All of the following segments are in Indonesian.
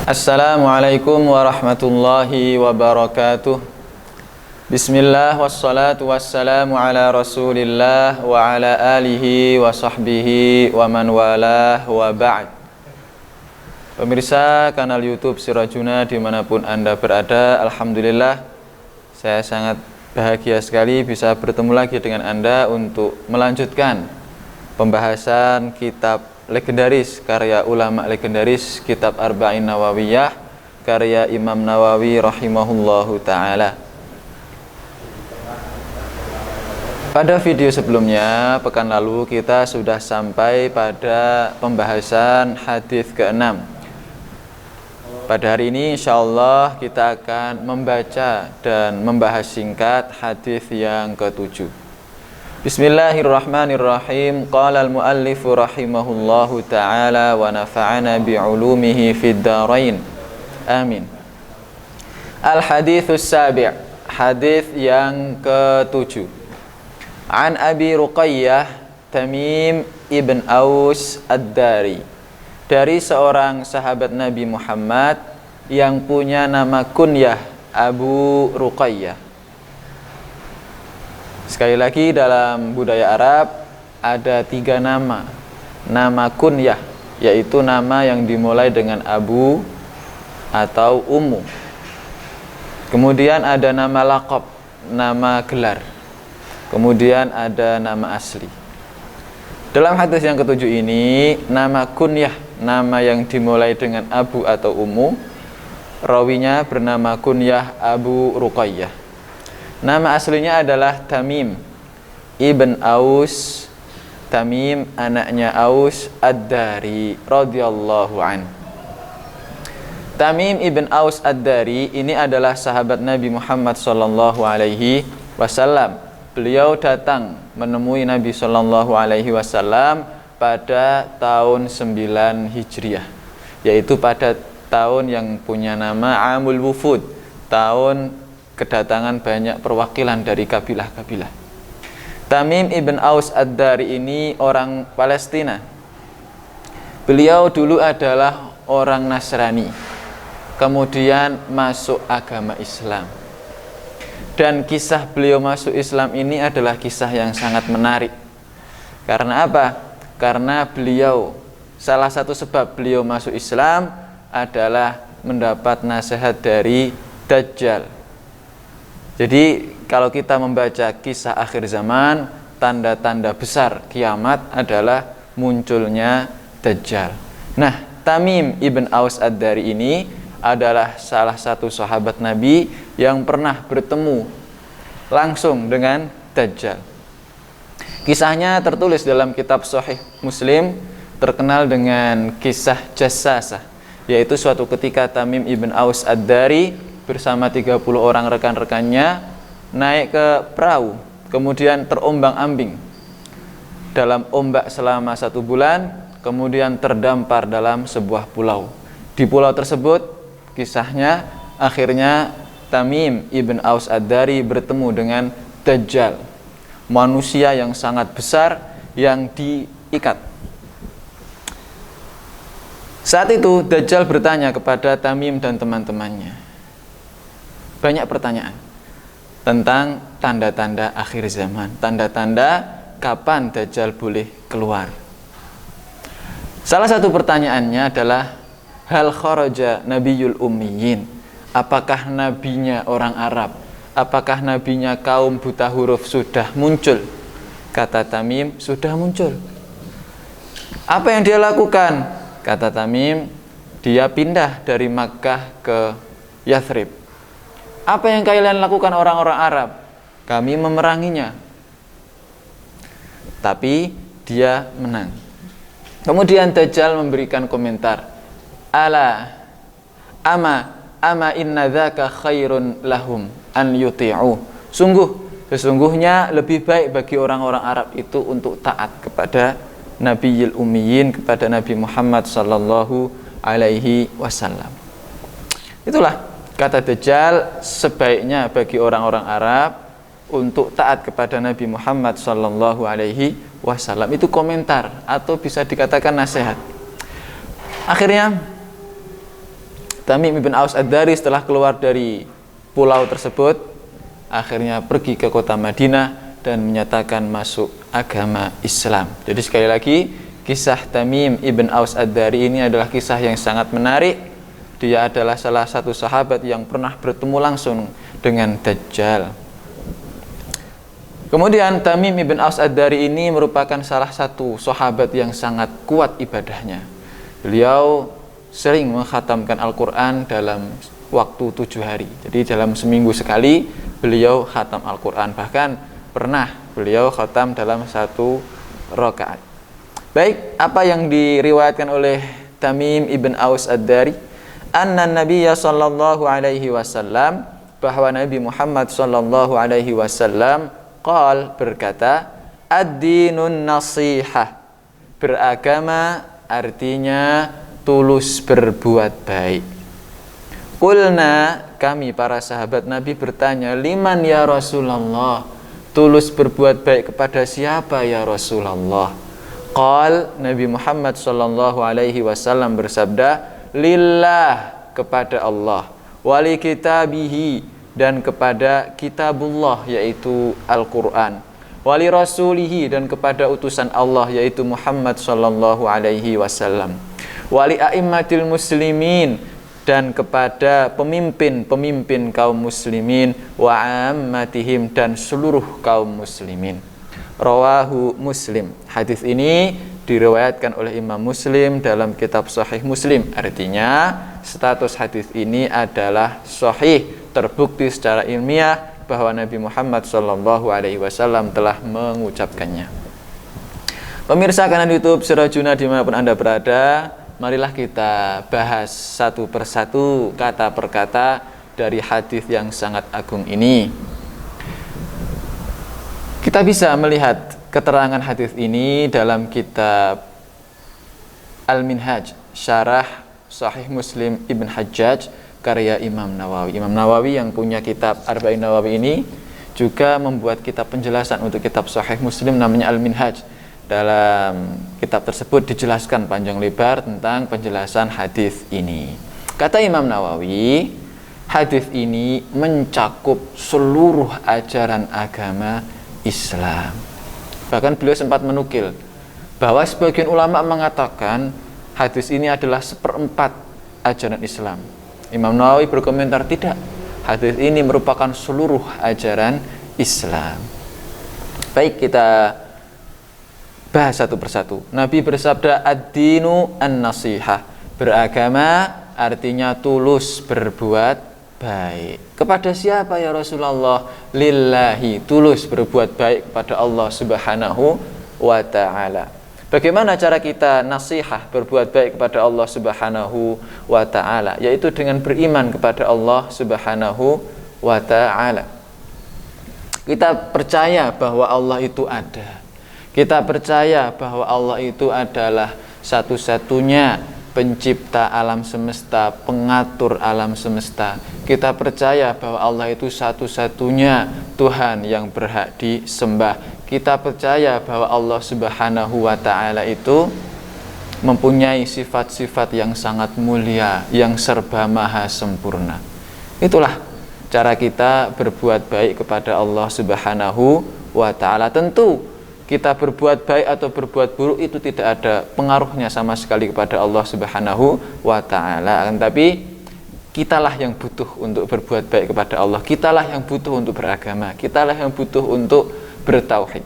Assalamualaikum warahmatullahi wabarakatuh. Bismillah wassalatu wassalamu ala rasulillah wa ala alihi wa sahbihi wa man walah wa ba'd. Pemirsa kanal YouTube Sirajuna dimanapun Anda berada, alhamdulillah saya sangat bahagia sekali bisa bertemu lagi dengan Anda untuk melanjutkan pembahasan kitab legendaris, karya ulama legendaris, kitab Arba'in Nawawiyah, karya Imam Nawawi rahimahullahu ta'ala. Pada video sebelumnya, pekan lalu kita sudah sampai pada pembahasan hadis ke-6. Pada hari ini insyaallah kita akan membaca dan membahas singkat hadis yang ke-7. Bismillahirrahmanirrahim. Qala al-muallif rahimahullahu ta'ala wa nafa'ana bi'ulumihi fid dharain. Amin. Al-haditsus sabi', hadis yang ke-7. An Abi Ruqayyah Tamim ibn Aus ad-Dari, dari seorang sahabat Nabi Muhammad yang punya nama kunyah Abu Ruqayyah. Sekali lagi, dalam budaya Arab ada 3 nama. Nama kunyah, yaitu nama yang dimulai dengan Abu atau Ummu. Kemudian ada nama laqab, nama gelar. Kemudian ada nama asli. Dalam hadis yang ke-7 ini, nama kunyah, nama yang dimulai dengan Abu atau Ummu, rawinya bernama kunyah Abu Ruqayyah. Nama aslinya adalah Tamim ibn Aus. Tamim anaknya Aus ad-Dari radhiyallahu an. Tamim ibn Aus ad-Dari ini adalah sahabat Nabi Muhammad sallallahu alaihi wasallam. Beliau datang menemui Nabi sallallahu alaihi wasallam pada tahun 9 Hijriah, yaitu pada tahun yang punya nama Amul Wufud, tahun kedatangan banyak perwakilan dari kabilah-kabilah. Tamim ibn Aus ad-Dari ini orang Palestina. Beliau dulu adalah orang Nasrani, kemudian masuk agama Islam. Dan kisah beliau masuk Islam ini adalah kisah yang sangat menarik. Karena apa? Karena beliau, salah satu sebab beliau masuk Islam adalah mendapat nasihat dari Dajjal. Jadi kalau kita membaca kisah akhir zaman, tanda-tanda besar kiamat adalah munculnya Dajjal. Nah, Tamim ibn Aus ad-Dari ini adalah salah satu sahabat Nabi yang pernah bertemu langsung dengan Dajjal. Kisahnya tertulis dalam kitab Sahih Muslim, terkenal dengan kisah Jassasah, yaitu suatu ketika Tamim ibn Aus ad-Dari bersama 30 orang rekan-rekannya naik ke perahu, kemudian terombang-ambing dalam ombak selama 1 bulan, kemudian terdampar dalam sebuah pulau. Di pulau tersebut, kisahnya akhirnya Tamim ibn Aus ad-Dari bertemu dengan Dajjal, manusia yang sangat besar yang diikat. Saat itu Dajjal bertanya kepada Tamim dan teman-temannya banyak pertanyaan tentang tanda-tanda akhir zaman, tanda-tanda kapan Dajjal boleh keluar. Salah satu pertanyaannya adalah, hal kharaja nabiyul ummiyin, apakah nabinya orang Arab, apakah nabinya kaum buta huruf sudah muncul? Kata Tamim, sudah muncul. Apa yang dia lakukan? Kata Tamim, dia pindah dari Makkah ke Yathrib. Apa yang kalian lakukan orang-orang Arab? Kami memeranginya, tapi dia menang. Kemudian Dajjal memberikan komentar, ama inna dzaka khairun lahum an yuti'u. Sesungguhnya lebih baik bagi orang-orang Arab itu untuk taat kepada Nabiyil Ummiyin, kepada Nabi Muhammad sallallahu alaihi wasallam. Itulah kata Dajjal, sebaiknya bagi orang-orang Arab untuk taat kepada Nabi Muhammad sallallahu alaihi wasallam. Itu komentar atau bisa dikatakan nasihat. Akhirnya Tamim ibn Aus Ad-Dari setelah keluar dari pulau tersebut akhirnya pergi ke kota Madinah dan menyatakan masuk agama Islam. Jadi sekali lagi, kisah Tamim ibn Aus Ad-Dari ini adalah kisah yang sangat menarik. Dia adalah salah satu sahabat yang pernah bertemu langsung dengan Dajjal. Kemudian Tamim ibn Aus Ad-Dari ini merupakan salah satu sahabat yang sangat kuat ibadahnya. Beliau sering mengkhatamkan Al-Quran dalam waktu 7 hari. Jadi dalam seminggu sekali beliau khatam Al-Quran. Bahkan pernah beliau khatam dalam 1 rakaat. Baik, apa yang diriwayatkan oleh Tamim ibn Aus Ad-Dari? Anna Nabiyya sallallahu alaihi wasallam, bahwa Nabi Muhammad sallallahu alaihi wasallam berkata, ad-dinun nasihah, beragama artinya tulus berbuat baik. Qulna, kami para sahabat Nabi bertanya, liman ya Rasulullah, tulus berbuat baik kepada siapa ya Rasulullah? Nabi Muhammad sallallahu alaihi wasallam bersabda, lillah, kepada Allah, wali kitabihi, dan kepada kitabullah yaitu Al-Quran, wali rasulihi, dan kepada utusan Allah yaitu Muhammad sallallahu alaihi wasallam, wali a'immatil muslimin, dan kepada pemimpin-pemimpin kaum muslimin, wa ammatihim, dan seluruh kaum muslimin. Rawahu Muslim. Hadis ini diriwayatkan oleh Imam Muslim dalam kitab Sahih Muslim. Artinya status hadis ini adalah sahih, terbukti secara ilmiah bahwa Nabi Muhammad SAW telah mengucapkannya. Pemirsa kanal YouTube Sirajuna dimanapun Anda berada, marilah kita bahas satu persatu, kata per kata dari hadis yang sangat agung ini. Kita bisa melihat keterangan hadis ini dalam kitab Al-Minhaj, Syarah Sahih Muslim Ibn Hajjaj, karya Imam Nawawi. Imam Nawawi yang punya kitab Arba'in Nawawi ini juga membuat kitab penjelasan untuk kitab Sahih Muslim namanya Al-Minhaj. Dalam kitab tersebut dijelaskan panjang lebar tentang penjelasan hadis ini. Kata Imam Nawawi, hadis ini mencakup seluruh ajaran agama Islam. Bahkan beliau sempat menukil bahwa sebagian ulama mengatakan hadis ini adalah 1/4 ajaran Islam. Imam Nawawi berkomentar, tidak, hadis ini merupakan seluruh ajaran Islam. Baik, kita bahas satu persatu. Nabi bersabda, ad-dinu an-nasihah, beragama artinya tulus berbuat baik. Kepada siapa ya Rasulullah? Lillahi, tulus berbuat baik kepada Allah Subhanahu wa ta'ala. Bagaimana cara kita nasihah berbuat baik kepada Allah Subhanahu wa ta'ala? Yaitu dengan beriman kepada Allah Subhanahu wa ta'ala. Kita percaya bahwa Allah itu ada. Kita percaya bahwa Allah itu adalah satu-satunya pencipta alam semesta, pengatur alam semesta. Kita percaya bahwa Allah itu satu-satunya Tuhan yang berhak disembah. Kita percaya bahwa Allah Subhanahu wa ta'ala itu mempunyai sifat-sifat yang sangat mulia, yang serba maha sempurna. Itulah cara kita berbuat baik kepada Allah Subhanahu wa ta'ala. Tentu kita berbuat baik atau berbuat buruk itu tidak ada pengaruhnya sama sekali kepada Allah Subhanahu wa ta'ala. Tapi kitalah yang butuh untuk berbuat baik kepada Allah. Kitalah yang butuh untuk beragama. Kitalah yang butuh untuk bertauhid.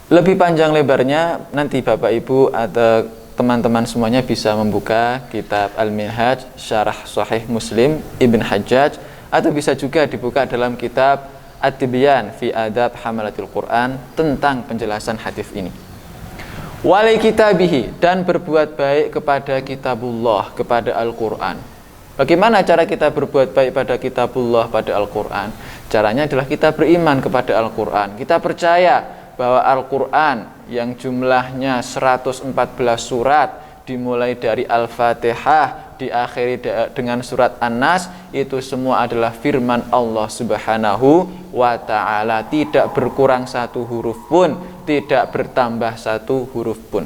Lebih panjang lebarnya nanti Bapak Ibu atau teman-teman semuanya bisa membuka kitab Al-Minhaj, Syarah Sahih Muslim Ibn Hajjaj, atau bisa juga dibuka dalam kitab At-Tibyan fi Adab Hamalatil Quran tentang penjelasan hadis ini. Wali kitabihi, dan berbuat baik kepada kitabullah, kepada Al-Quran. Bagaimana cara kita berbuat baik pada kitabullah, pada Al-Quran? Caranya adalah kita beriman kepada Al-Quran. Kita percaya bahwa Al-Quran yang jumlahnya 114 surat, dimulai dari Al-Fatihah, diakhiri dengan surat An-Nas, itu semua adalah firman Allah Subhanahu wa ta'ala, tidak berkurang satu huruf pun, tidak bertambah satu huruf pun.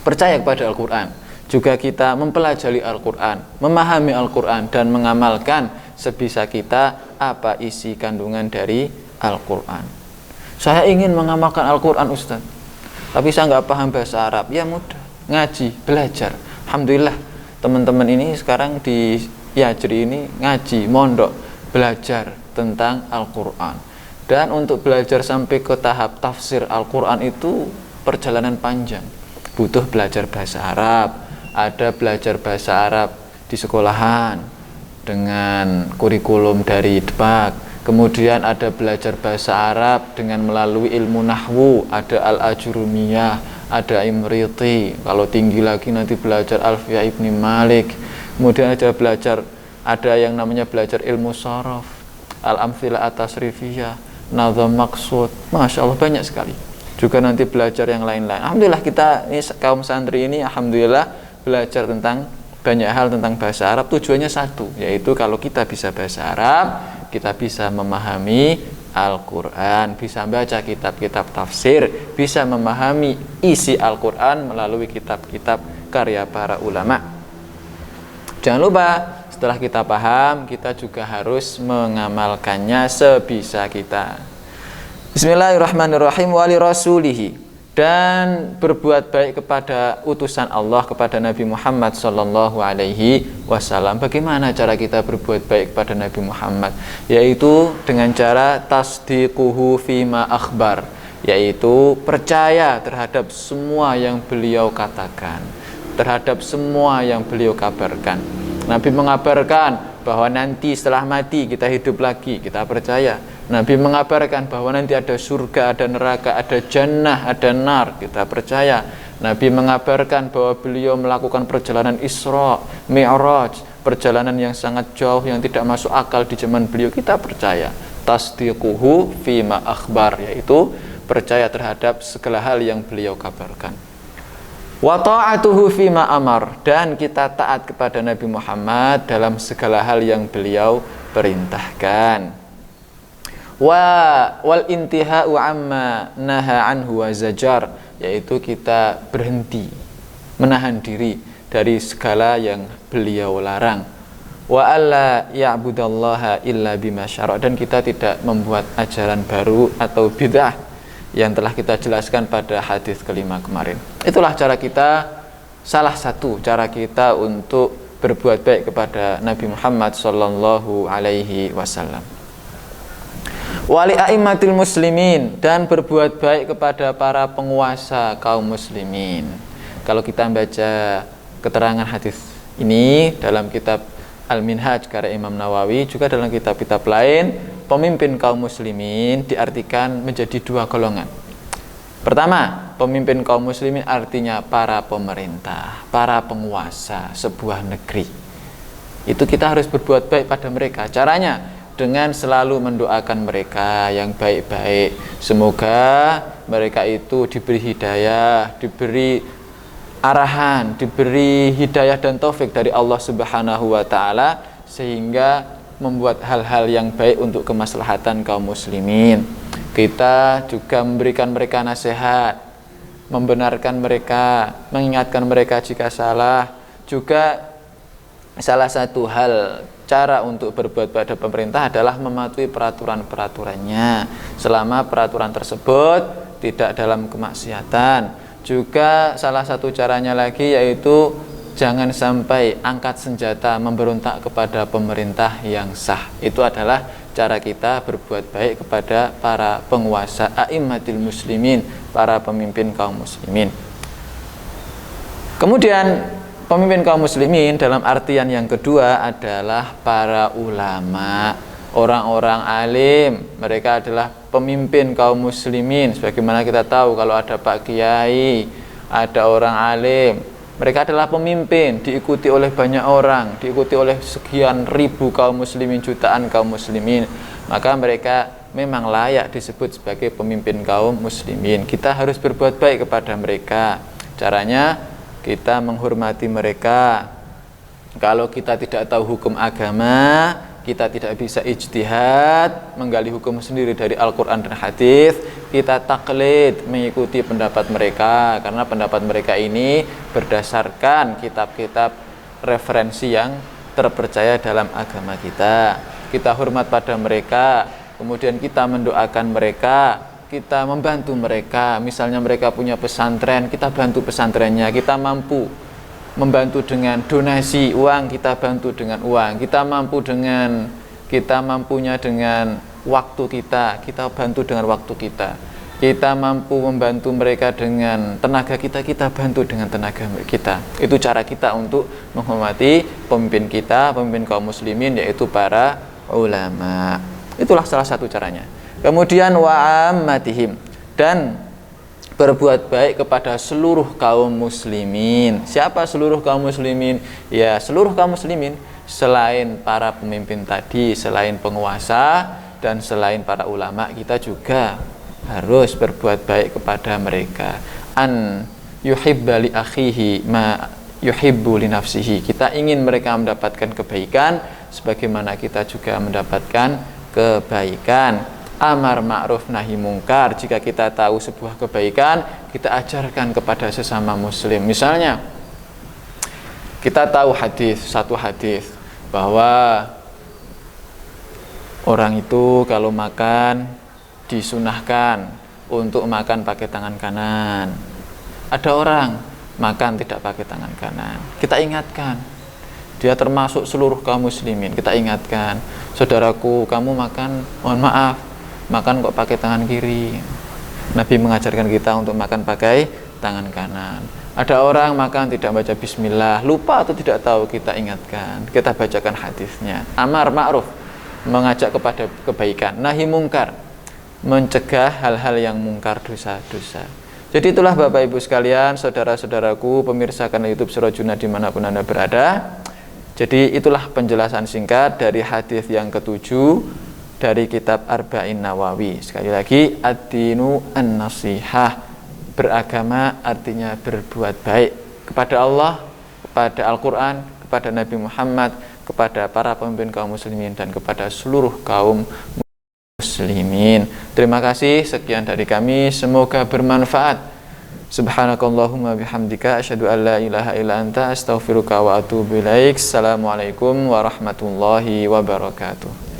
Percaya kepada Al-Quran. juga kita mempelajari Al-Quran, memahami Al-Quran, dan mengamalkan sebisa kita apa isi kandungan dari Al-Quran. Saya ingin mengamalkan Al-Quran, Ustaz, tapi saya nggak paham bahasa Arab. Ya mudah, ngaji, belajar. Alhamdulillah teman-teman ini sekarang di Yajri ini ngaji, mondok, belajar tentang Al-Quran. Dan untuk belajar sampai ke tahap tafsir Al-Quran itu perjalanan panjang, butuh belajar bahasa Arab. Ada belajar bahasa Arab di sekolahan dengan kurikulum dari Debak. Kemudian ada belajar bahasa Arab dengan melalui ilmu nahwu, ada Al-Ajurumiyah, ada Imriti. Kalau tinggi lagi nanti belajar Alfiyah Ibni Malik. Kemudian ada yang namanya belajar ilmu sharaf, Al-Amthilah At-Tasrifiyah, Nazam Maqsud. Masya Allah banyak sekali. Juga nanti belajar yang lain-lain. Alhamdulillah kita ini kaum santri ini alhamdulillah belajar tentang banyak hal tentang bahasa Arab. Tujuannya satu, yaitu kalau kita bisa bahasa Arab, kita bisa memahami Al-Quran, bisa baca kitab-kitab tafsir, bisa memahami isi Al-Quran melalui kitab-kitab karya para ulama. Jangan lupa, setelah kita paham, kita juga harus mengamalkannya sebisa kita. Bismillahirrahmanirrahim. Wali rasulihi, dan berbuat baik kepada utusan Allah, kepada Nabi Muhammad sallallahu alaihi wasallam. Bagaimana cara kita berbuat baik kepada Nabi Muhammad? Yaitu dengan cara tasdiquhu fima akhbar, yaitu percaya terhadap semua yang beliau katakan, terhadap semua yang beliau kabarkan. Nabi mengabarkan bahwa nanti setelah mati kita hidup lagi, kita percaya. Nabi mengabarkan bahwa nanti ada surga, ada neraka, ada jannah, ada nar, kita percaya. Nabi mengabarkan bahwa beliau melakukan perjalanan Isra, Mi'raj, perjalanan yang sangat jauh yang tidak masuk akal di zaman beliau, kita percaya. Tasdiquhu fima akhbar, yaitu percaya terhadap segala hal yang beliau kabarkan. Wa ta'atuhu fima amar, dan kita taat kepada Nabi Muhammad dalam segala hal yang beliau perintahkan. Wal intiha'u amma naha anhu wa zajar, yaitu kita berhenti, menahan diri dari segala yang beliau larang. Wa alla ya'budallaha illa bima syara', dan kita tidak membuat ajaran baru atau bid'ah yang telah kita jelaskan pada hadis kelima kemarin. Itulah cara kita, salah satu cara kita untuk berbuat baik kepada Nabi Muhammad sallallahu alaihi wasallam. Wali a'immatil muslimin, dan berbuat baik kepada para penguasa kaum muslimin. Kalau kita baca keterangan hadis ini dalam kitab Al-Minhaj karya Imam Nawawi, juga dalam kitab-kitab lain, pemimpin kaum muslimin diartikan menjadi dua golongan. Pertama, pemimpin kaum muslimin artinya para pemerintah, para penguasa sebuah negeri. Itu kita harus berbuat baik pada mereka. Caranya dengan selalu mendoakan mereka yang baik-baik. Semoga mereka itu diberi hidayah, diberi arahan, diberi hidayah dan taufik dari Allah Subhanahu wa taala, sehingga membuat hal-hal yang baik untuk kemaslahatan kaum muslimin. Kita juga memberikan mereka nasihat, membenarkan mereka, mengingatkan mereka jika salah. Juga salah satu hal cara untuk berbuat pada pemerintah adalah mematuhi peraturan-peraturannya selama peraturan tersebut tidak dalam kemaksiatan. Juga salah satu caranya lagi yaitu jangan sampai angkat senjata memberontak kepada pemerintah yang sah. Itu adalah cara kita berbuat baik kepada para penguasa a'immatil muslimin, para pemimpin kaum muslimin. Kemudian pemimpin kaum muslimin dalam artian yang kedua adalah para ulama, orang-orang alim. Mereka adalah pemimpin kaum muslimin. Sebagaimana kita tahu kalau ada Pak Kiai, ada orang alim, mereka adalah pemimpin, diikuti oleh banyak orang, diikuti oleh sekian ribu kaum muslimin, jutaan kaum muslimin. Maka mereka memang layak disebut sebagai pemimpin kaum muslimin. Kita harus berbuat baik kepada mereka. Caranya kita menghormati mereka. Kalau kita tidak tahu hukum agama, kita tidak bisa ijtihad menggali hukum sendiri dari Al-Quran dan hadis, kita taklid mengikuti pendapat mereka, karena pendapat mereka ini berdasarkan kitab-kitab referensi yang terpercaya dalam agama kita. Kita hormat pada mereka, kemudian kita mendoakan mereka, kita membantu mereka. Misalnya mereka punya pesantren, kita bantu pesantrennya. Kita mampu membantu dengan donasi uang, kita bantu dengan uang. Kita mampunya dengan waktu kita bantu dengan waktu kita. Kita mampu membantu mereka dengan tenaga kita bantu dengan tenaga kita. Itu cara kita untuk menghormati pemimpin kita, pemimpin kaum muslimin, yaitu para ulama. Itulah salah satu caranya. Kemudian wa'ammatihim, dan berbuat baik kepada seluruh kaum muslimin. Siapa seluruh kaum muslimin? Ya, seluruh kaum muslimin selain para pemimpin tadi, selain penguasa dan selain para ulama, kita juga harus berbuat baik kepada mereka. An yuhibba li akhihi ma yuhibbu li nafsihi. Kita ingin mereka mendapatkan kebaikan sebagaimana kita juga mendapatkan kebaikan. Amar ma'ruf nahi mungkar, jika kita tahu sebuah kebaikan, kita ajarkan kepada sesama muslim. Misalnya kita tahu satu hadis bahwa orang itu kalau makan disunahkan untuk makan pakai tangan kanan. Ada orang makan tidak pakai tangan kanan, kita ingatkan, dia termasuk seluruh kaum muslimin. Kita ingatkan, saudaraku, kamu makan, mohon maaf, makan kok pakai tangan kiri. Nabi mengajarkan kita untuk makan pakai tangan kanan. Ada orang makan tidak baca bismillah, lupa atau tidak tahu, kita ingatkan, kita bacakan hadisnya. Amar ma'ruf, mengajak kepada kebaikan. Nahi mungkar, mencegah hal-hal yang mungkar, dosa-dosa. Jadi itulah Bapak Ibu sekalian, saudara-saudaraku, pemirsa kanal YouTube Sirajuna dimanapun Anda berada. Jadi itulah penjelasan singkat dari hadis yang ketujuh dari kitab Arba'in Nawawi. Sekali lagi, ad-dinu an-nasihah, beragama artinya berbuat baik kepada Allah, kepada Al-Quran, kepada Nabi Muhammad, kepada para pemimpin kaum muslimin, dan kepada seluruh kaum muslimin. Terima kasih, sekian dari kami, semoga bermanfaat. Subhanakallahumma bihamdika asyhadu an la ilaha illa anta astaghfiruka wa atubu ilaik. Assalamualaikum warahmatullahi wabarakatuh.